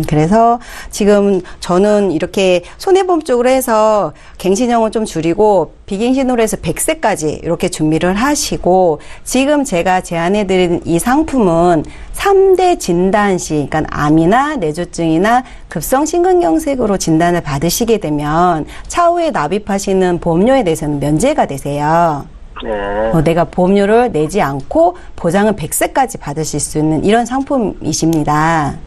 그래서 지금 저는 이렇게 손해보험 쪽으로 해서 갱신형은 좀 줄이고 비갱신으로 해서 100세까지 이렇게 준비를 하시고 지금 제가 제안해드린 이 상품은 3대 진단 시, 그러니까 암이나 뇌졸중이나 급성심근경색으로 진단을 받으시게 되면 차후에 납입하시는 보험료에 대해서는 면제가 되세요. 네. 내가 보험료를 내지 않고 보장은 100세까지 받으실 수 있는 이런 상품이십니다.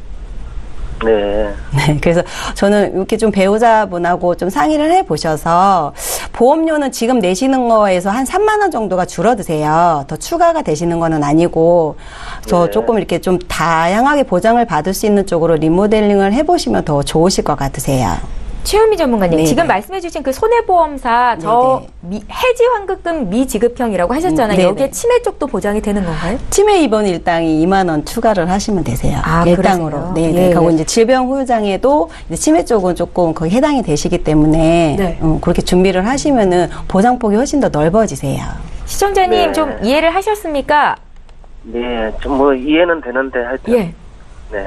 네. 네, 그래서 저는 이렇게 좀 배우자분하고 좀 상의를 해보셔서 보험료는 지금 내시는 거에서 한 3만 원 정도가 줄어드세요. 더 추가가 되시는 거는 아니고 저 조금 이렇게 좀 다양하게 보장을 받을 수 있는 쪽으로 리모델링을 해보시면 더 좋으실 것 같으세요. 최은미 전문가님, 네네. 지금 말씀해주신 그 손해보험사 저 해지 환급금 미지급형이라고 하셨잖아요. 네네. 여기에 치매 쪽도 보장이 되는 건가요? 치매 입원 일당이 2만 원 추가를 하시면 되세요. 아, 일당으로. 그러세요? 네, 예. 그리고 이제 질병 후유장애도 이제 치매 쪽은 조금 거기 해당이 되시기 때문에 네. 그렇게 준비를 하시면은 보장폭이 훨씬 더 넓어지세요. 시청자님 네. 좀 이해를 하셨습니까? 네, 좀 뭐 이해는 되는데 하여튼. 예. 네.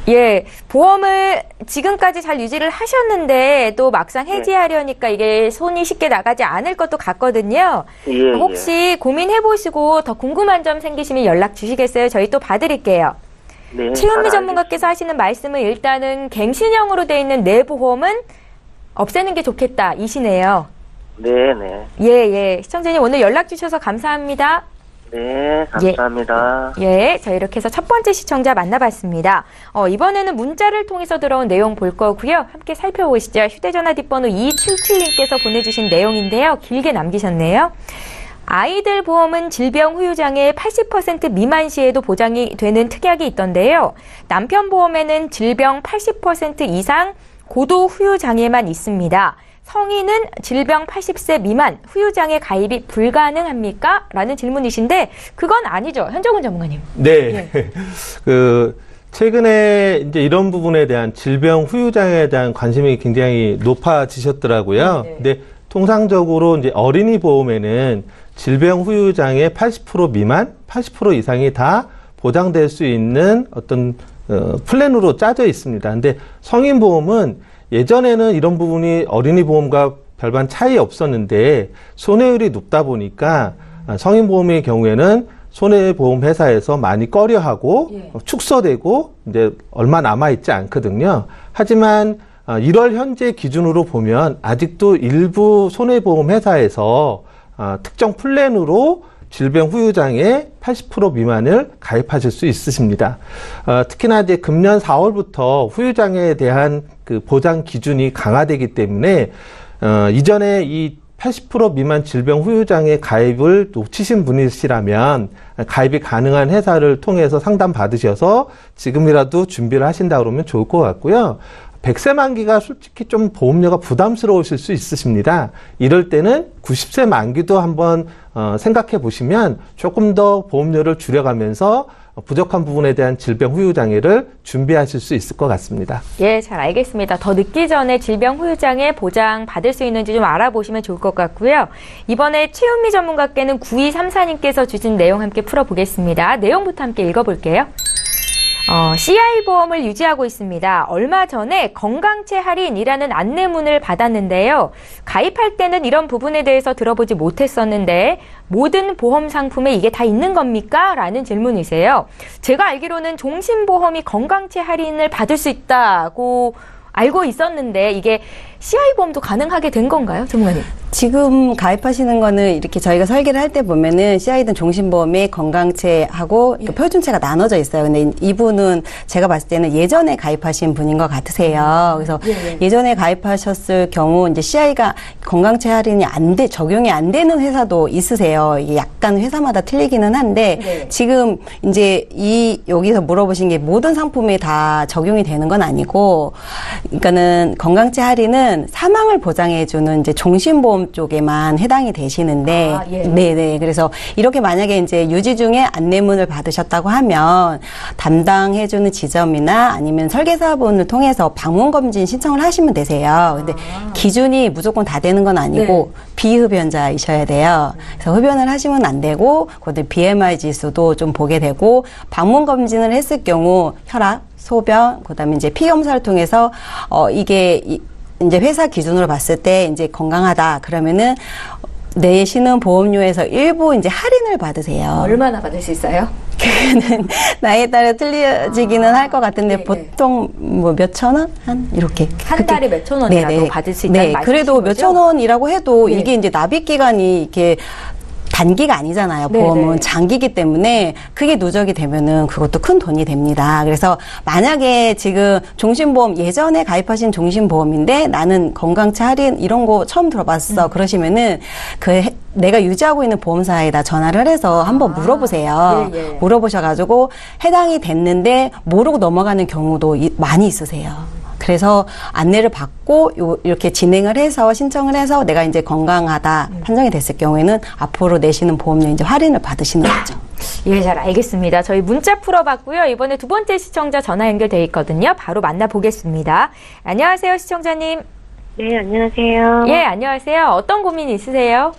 예, 보험을 지금까지 잘 유지를 하셨는데 또 막상 해지하려니까 이게 손이 쉽게 나가지 않을 것도 같거든요. 예, 혹시 고민해보시고 더 궁금한 점 생기시면 연락 주시겠어요? 저희 또 봐드릴게요. 네. 최은미 잘 전문가께서 하시는 말씀은 일단은 갱신형으로 돼 있는 내 보험은 없애는 게 좋겠다 이시네요. 네, 네. 예. 시청자님 오늘 연락 주셔서 감사합니다. 네, 감사합니다. 예, 자 이렇게 해서 첫 번째 시청자 만나봤습니다. 이번에는 문자를 통해서 들어온 내용 볼 거고요. 함께 살펴보시죠. 휴대전화 뒷번호 2277님께서 보내주신 내용인데요. 길게 남기셨네요. 아이들 보험은 질병 후유장애 80% 미만 시에도 보장이 되는 특약이 있던데요. 남편 보험에는 질병 80% 이상 고도 후유장애만 있습니다. 성인은 질병 80세 미만 후유장애 가입이 불가능합니까? 라는 질문이신데 그건 아니죠. 현정훈 전문가님. 네. 최근에 이제 이런 부분에 대한 질병 후유장애에 대한 관심이 굉장히 높아지셨더라고요. 네. 근데 통상적으로 이제 어린이 보험에는 질병 후유장애 80% 미만, 80% 이상이 다 보장될 수 있는 어떤 플랜으로 짜져 있습니다. 근데 성인 보험은 예전에는 이런 부분이 어린이 보험과 별반 차이 없었는데 손해율이 높다 보니까 성인 보험의 경우에는 손해보험 회사에서 많이 꺼려하고 축소되고 이제 얼마 남아 있지 않거든요. 하지만 1월 현재 기준으로 보면 아직도 일부 손해보험 회사에서 특정 플랜으로 질병 후유장애 80% 미만을 가입하실 수 있으십니다. 특히나 이제 금년 4월부터 후유장애에 대한 그 보장 기준이 강화되기 때문에 이전에 이 80% 미만 질병 후유장애 가입을 놓치신 분이시라면 가입이 가능한 회사를 통해서 상담 받으셔서 지금이라도 준비를 하신다 그러면 좋을 것 같고요. 100세 만기가 솔직히 좀 보험료가 부담스러우실 수 있으십니다. 이럴 때는 90세 만기도 한번 생각해 보시면 조금 더 보험료를 줄여가면서 부족한 부분에 대한 질병 후유장애를 준비하실 수 있을 것 같습니다. 예, 잘 알겠습니다. 더 늦기 전에 질병 후유장애 보장 받을 수 있는지 좀 알아보시면 좋을 것 같고요. 이번에 최은미 전문가께는 9234님께서 주신 내용 함께 풀어보겠습니다. 내용부터 함께 읽어볼게요. CI 보험을 유지하고 있습니다. 얼마 전에 건강채 할인이라는 안내문을 받았는데요. 가입할 때는 이런 부분에 대해서 들어보지 못했었는데 모든 보험 상품에 이게 다 있는 겁니까? 라는 질문이세요. 제가 알기로는 종신보험이 건강채 할인을 받을 수 있다고 알고 있었는데 이게 CI 보험도 가능하게 된 건가요, 전문가님? 지금 가입하시는 거는 이렇게 저희가 설계를 할 때 보면은 CI든 종신보험에 건강체하고 그 표준체가 나눠져 있어요. 근데 이분은 제가 봤을 때는 예전에 가입하신 분인 것 같으세요. 그래서 예전에 가입하셨을 경우 이제 CI가 건강체 할인이 적용이 안 되는 회사도 있으세요. 이게 약간 회사마다 틀리기는 한데 지금 이제 여기서 물어보신 게 모든 상품이 다 적용이 되는 건 아니고, 그러니까는 건강체 할인은 사망을 보장해주는 이제 종신보험 쪽에만 해당이 되시는데, 네네. 그래서 이렇게 만약에 이제 유지 중에 안내문을 받으셨다고 하면 담당해주는 지점이나 아니면 설계사분을 통해서 방문 검진 신청을 하시면 되세요. 근데 기준이 무조건 다 되는 건 아니고 비흡연자이셔야 돼요. 그래서 흡연을 하시면 안 되고, 그다음에 BMI 지수도 좀 보게 되고, 방문 검진을 했을 경우 혈압, 소변, 그다음에 이제 피 검사를 통해서 이게 이제 회사 기준으로 봤을 때 이제 건강하다 그러면은 내시는 보험료에서 일부 이제 할인을 받으세요. 얼마나 받을 수 있어요? 그거는 나이에 따라 틀려지기는 할 것 같은데 보통 뭐 몇천 원? 한 이렇게 한 달에 몇천 원이라도 받을 수 있다는 말씀이신 그래도 거죠? 몇천 원이라고 해도 이게 이제 납입 기간이 이렇게 단기가 아니잖아요. 보험은 장기이기 때문에 그게 누적이 되면은 그것도 큰 돈이 됩니다. 그래서 만약에 지금 종신보험 예전에 가입하신 종신보험인데 나는 건강차 할인 이런 거 처음 들어봤어. 그러시면은 내가 유지하고 있는 보험사에다 전화를 해서 한번 물어보세요. 물어보셔가지고 해당이 됐는데 모르고 넘어가는 경우도 많이 있으세요. 그래서 안내를 받고 이렇게 진행을 해서 신청을 해서 내가 이제 건강하다 판정이 됐을 경우에는 앞으로 내시는 보험료 이제 할인을 받으시는 거죠. 예, 잘 알겠습니다. 저희 문자 풀어봤고요. 이번에 두 번째 시청자 전화 연결돼 있거든요. 바로 만나보겠습니다. 안녕하세요, 시청자님. 네, 안녕하세요. 예, 안녕하세요. 어떤 고민 있으세요?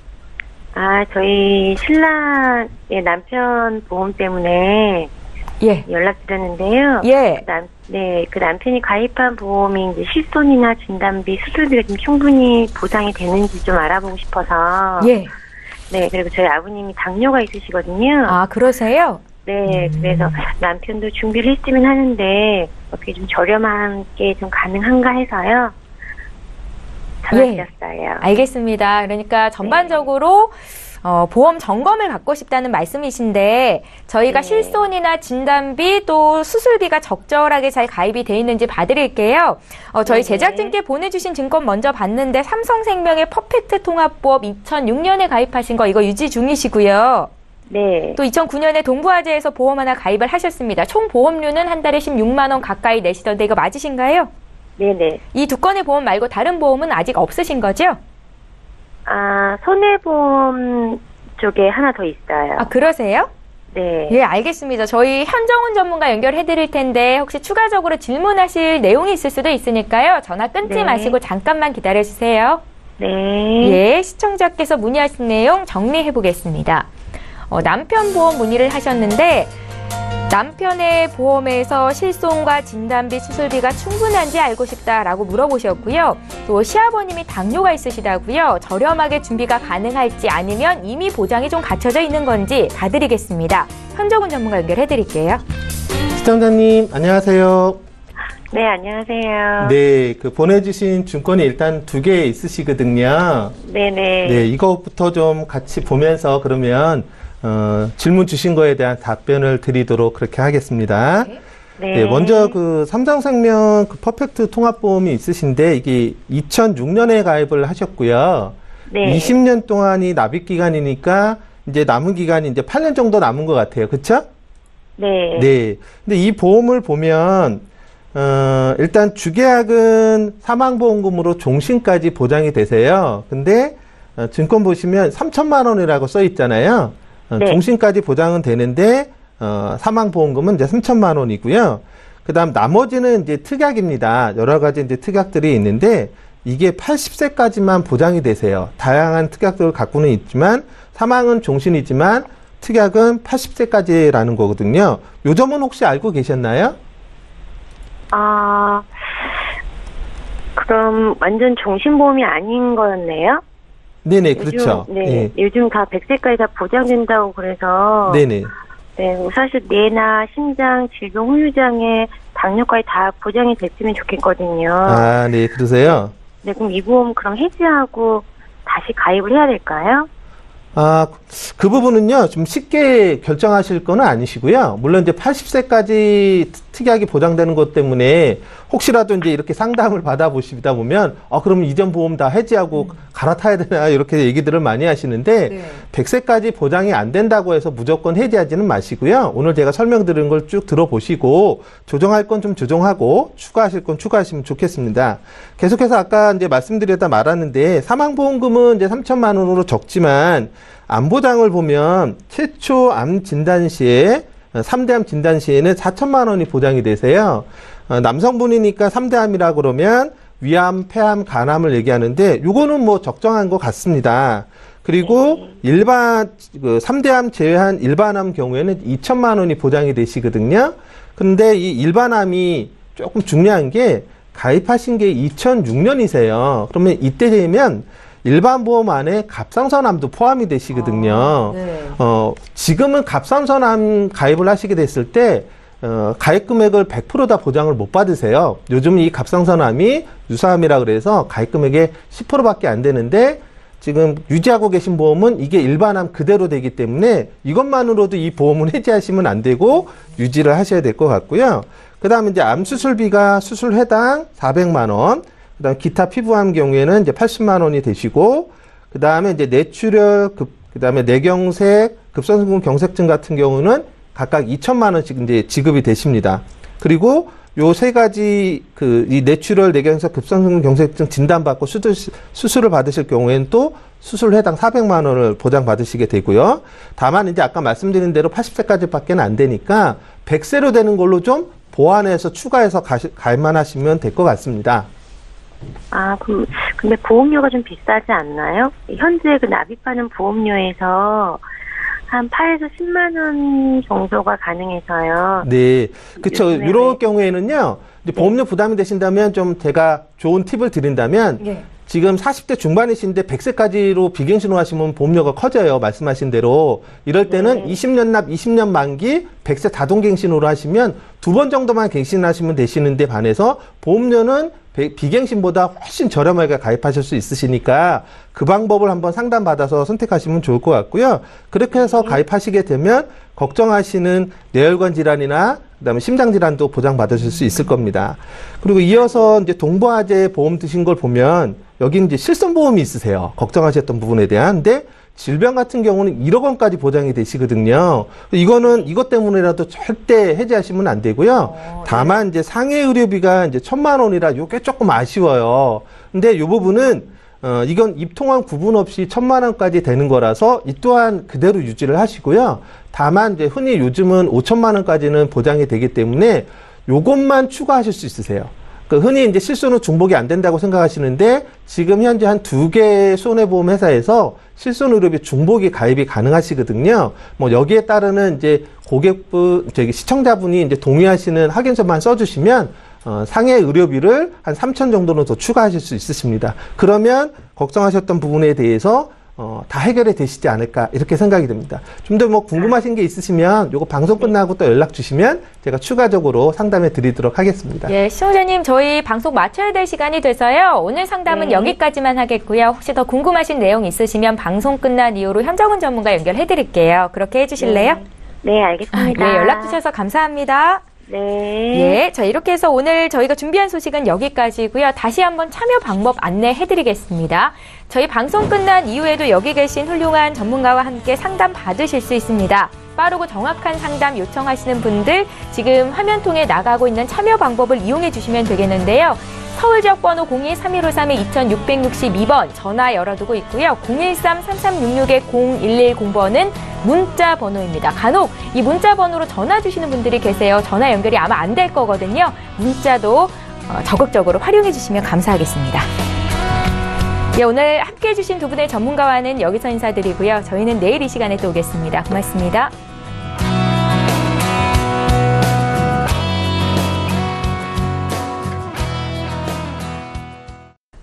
저희 신랑의 남편 보험 때문에 연락드렸는데요. 그 남편이 가입한 보험이 이제 실손이나 진단비, 수술비가 좀 충분히 보상이 되는지 좀 알아보고 싶어서. 네, 그리고 저희 아버님이 당뇨가 있으시거든요. 아, 그러세요? 네, 그래서 남편도 준비를 했으면 하는데 어떻게 좀 저렴하게 좀 가능한가 해서요. 전화드렸어요. 알겠습니다. 그러니까 전반적으로 보험 점검을 받고 싶다는 말씀이신데 저희가 실손이나 진단비 또 수술비가 적절하게 잘 가입이 돼 있는지 봐드릴게요. 저희 제작진께 보내주신 증권 먼저 봤는데 삼성생명의 퍼펙트 통합보험 2006년에 가입하신 거 이거 유지 중이시고요. 네. 또 2009년에 동부화재에서 보험 하나 가입을 하셨습니다. 총 보험료는 한 달에 16만 원 가까이 내시던데 이거 맞으신가요? 네네. 이 두 건의 보험 말고 다른 보험은 아직 없으신 거죠? 손해보험 쪽에 하나 더 있어요. 아, 그러세요? 네. 예, 알겠습니다. 저희 현정훈 전문가 연결해 드릴 텐데 혹시 추가적으로 질문하실 내용이 있을 수도 있으니까요. 전화 끊지 마시고 잠깐만 기다려 주세요. 네. 예, 시청자께서 문의하신 내용 정리해 보겠습니다. 남편 보험 문의를 하셨는데 남편의 보험에서 실손과 진단비, 수술비가 충분한지 알고 싶다라고 물어보셨고요. 또 시아버님이 당뇨가 있으시다고요. 저렴하게 준비가 가능할지 아니면 이미 보장이 좀 갖춰져 있는 건지 봐드리겠습니다. 현정훈 전문가 연결해드릴게요. 시청자님 안녕하세요. 네, 안녕하세요. 네, 보내주신 증권이 일단 2개 있으시거든요. 네네. 네, 이거부터 좀 같이 보면서 그러면 질문 주신 거에 대한 답변을 드리도록 그렇게 하겠습니다. 네. 네, 먼저 삼성생명 퍼펙트 통합보험이 있으신데 이게 2006년에 가입을 하셨고요. 네. 20년 동안이 납입 기간이니까 이제 남은 기간이 이제 8년 정도 남은 것 같아요. 그렇죠? 네. 네. 근데 이 보험을 보면 일단 주계약은 사망보험금으로 종신까지 보장이 되세요. 근데 증권 보시면 3천만 원이라고 써 있잖아요. 네. 종신까지 보장은 되는데 사망보험금은 이제 3천만 원이고요. 그다음 나머지는 이제 특약입니다. 여러 가지 이제 특약들이 있는데 이게 80세까지만 보장이 되세요. 다양한 특약들을 갖고는 있지만 사망은 종신이지만 특약은 80세까지라는 거거든요. 요 점은 혹시 알고 계셨나요? 그럼 완전 종신보험이 아닌 거였네요? 네네, 그렇죠. 네. 요즘 다 100세까지 다 보장된다고 그래서. 네네. 네, 사실 뇌나 심장, 질병 후유장애, 당뇨까지 다 보장이 됐으면 좋겠거든요. 아, 네, 그러세요? 네, 그럼 이 보험 그럼 해지하고 다시 가입을 해야 될까요? 아, 그 부분은요, 좀 쉽게 결정하실 건 아니시고요. 물론 이제 80세까지 특이하게 보장되는 것 때문에 혹시라도 이제 이렇게 상담을 받아보시다 보면, 그러면 이전 보험 다 해지하고 갈아타야 되나, 이렇게 얘기들을 많이 하시는데, 네. 100세까지 보장이 안 된다고 해서 무조건 해지하지는 마시고요. 오늘 제가 설명드린 걸 쭉 들어보시고, 조정할 건 좀 조정하고, 추가하실 건 추가하시면 좋겠습니다. 계속해서 아까 이제 말씀드렸다 말았는데, 사망보험금은 이제 3천만 원으로 적지만, 암보장을 보면 최초 암 진단 시에 3대암 진단 시에는 4천만 원이 보장이 되세요. 남성분이니까 3대암이라 그러면 위암, 폐암, 간암을 얘기하는데 요거는 뭐 적정한 것 같습니다. 그리고 일반 3대암 제외한 일반암 경우에는 2천만 원이 보장이 되시거든요. 근데 이 일반암이 조금 중요한 게 가입하신 게 2006년이세요. 그러면 이때 되면 일반 보험 안에 갑상선암도 포함이 되시거든요. 네. 지금은 갑상선암 가입을 하시게 됐을 때, 가입 금액을 100% 다 보장을 못 받으세요. 요즘 이 갑상선암이 유사암이라 그래서 가입 금액의 10%밖에 안 되는데, 지금 유지하고 계신 보험은 이게 일반암 그대로 되기 때문에 이것만으로도 이 보험은 해지하시면 안 되고 유지를 하셔야 될 것 같고요. 그 다음에 이제 암 수술비가 수술 해당 400만 원, 그다음 기타 피부암 경우에는 이제 80만 원이 되시고, 그다음에 이제 뇌출혈, 그다음에 뇌경색, 급성승분 경색증 같은 경우는 각각 2천만 원씩 이제 지급이 되십니다. 그리고 요 세 가지 이 뇌출혈, 뇌경색, 급성승분 경색증 진단받고 수술을 받으실 경우에는 또 수술 해당 400만 원을 보장받으시게 되고요. 다만 이제 아까 말씀드린 대로 80세까지밖에 안 되니까 100세로 되는 걸로 좀 보완해서 추가해서 가입만 하시면 될 것 같습니다. 아, 근데 보험료가 좀 비싸지 않나요? 현재 그 납입하는 보험료에서 한 8에서 10만 원 정도가 가능해서요. 네. 그쵸. 네. 이럴 경우에는요, 이제 보험료 부담이 되신다면 좀 제가 좋은 팁을 드린다면, 네. 지금 40대 중반이신데 100세까지로 비갱신호 하시면 보험료가 커져요. 말씀하신 대로. 이럴 때는 20년 납, 20년 만기, 100세 다동갱신호로 하시면 2번 정도만 갱신하시면 되시는데 반해서 보험료는 비갱신보다 훨씬 저렴하게 가입하실 수 있으시니까 그 방법을 한번 상담받아서 선택하시면 좋을 것 같고요. 그렇게 해서 가입하시게 되면 걱정하시는 뇌혈관 질환이나 그다음에 심장 질환도 보장받으실 수 있을 겁니다. 그리고 이어서 이제 동부화재 보험 드신 걸 보면 여기 이제 실손보험이 있으세요. 걱정하셨던 부분에 대한. 근데 질병 같은 경우는 1억 원까지 보장이 되시거든요. 이거는 이것 때문에라도 절대 해지하시면 안 되고요. 다만 이제 상해 의료비가 이제 1,000만 원이라 이게 조금 아쉬워요. 근데 이 부분은 이건 입통원 구분 없이 1,000만 원까지 되는 거라서 이 또한 그대로 유지를 하시고요. 다만 이제 흔히 요즘은 5천만 원까지는 보장이 되기 때문에 요것만 추가하실 수 있으세요. 흔히 이제 실손은 중복이 안 된다고 생각하시는데 지금 현재 한 2개 손해보험 회사에서 실손 의료비 중복이 가입이 가능하시거든요. 뭐 여기에 따르는 이제 시청자분이 이제 동의하시는 확인서만 써주시면 상해 의료비를 한 3천 정도는 더 추가하실 수 있으십니다. 그러면 걱정하셨던 부분에 대해서 다 해결이 되시지 않을까 이렇게 생각이 듭니다. 좀 더 뭐 궁금하신 게 있으시면 요거 방송 끝나고 또 연락 주시면 제가 추가적으로 상담해 드리도록 하겠습니다. 예, 시청자님 저희 방송 마쳐야 될 시간이 돼서요. 오늘 상담은 여기까지만 하겠고요. 혹시 더 궁금하신 내용 있으시면 방송 끝난 이후로 현정은 전문가 연결해 드릴게요. 그렇게 해 주실래요? 네, 알겠습니다. 예, 연락 주셔서 감사합니다. 네. 예, 자 이렇게 해서 오늘 저희가 준비한 소식은 여기까지고요. 다시 한번 참여 방법 안내해드리겠습니다. 저희 방송 끝난 이후에도 여기 계신 훌륭한 전문가와 함께 상담 받으실 수 있습니다. 빠르고 정확한 상담 요청하시는 분들 지금 화면 통해 나가고 있는 참여 방법을 이용해 주시면 되겠는데요. 서울 지역 번호 02-3153-2662번 전화 열어두고 있고요. 013-3366-0110번은 문자 번호입니다. 간혹 이 문자 번호로 전화 주시는 분들이 계세요. 전화 연결이 아마 안 될 거거든요. 문자도 적극적으로 활용해 주시면 감사하겠습니다. 예, 오늘 함께해 주신 두 분의 전문가와는 여기서 인사드리고요. 저희는 내일 이 시간에 또 오겠습니다. 고맙습니다.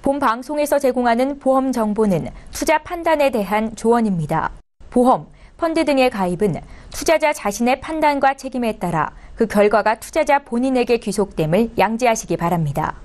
본 방송에서 제공하는 보험 정보는 투자 판단에 대한 조언입니다. 보험, 펀드 등의 가입은 투자자 자신의 판단과 책임에 따라 그 결과가 투자자 본인에게 귀속됨을 양지하시기 바랍니다.